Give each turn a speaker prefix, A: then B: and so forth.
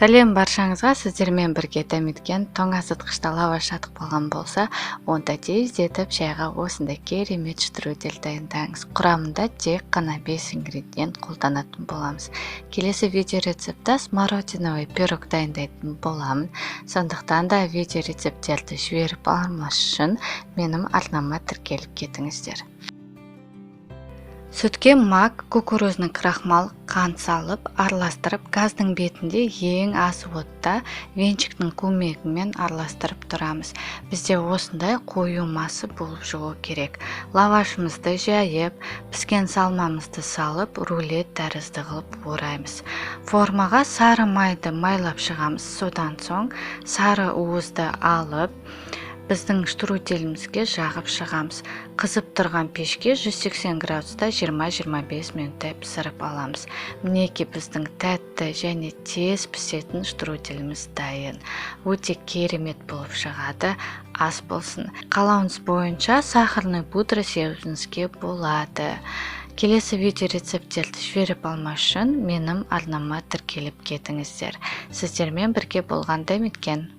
A: Сәлем баршаңызға, сіздермен бірге дәметкен тоңазытқышта лаваш жатып қалған болса, онда тездетіп шайға осындай керемет штрудель дайындаңыз. Құрамында тек қана 5 ингредиент қолданатын боламыз. Келесі видеорецептта смородиновый пирог дайындайтын боламын. Сондықтан да видеорецептерді жіберіп алмас үшін менің арнама тіркеліп кетіңіздер. Сүтке мак, кукурузный крахмал, қант салып, араластырып, газдың бетінде ең аз отта венчиктің көмегімен араластырып тұрамыз. Бізде осындай қою масы болып шығу керек. Лавашымызды жайып, піскен салмамызды салып, рулет тәрізді қылып ораймыз. Формаға сары майды майлап шығамыз. Содан соң сары уызды алып, біздің штруделімізге жағып шығамыз. Қызып тұрған пешке 180 градуста 20-25 минуттай пісіріп аламыз. Мінеки біздің тәтті және тез пісетін штруделіміз дайын. Өте керемет болып шығады. Ас болсын. Қалауыңыз бойынша сахарный пудра себуіңізге болады. Келесі видеорецептерді жіберіп алмас үшін менің арнама тіркеліп кетіңіздер. Сіздермен бірге болған дәметкен.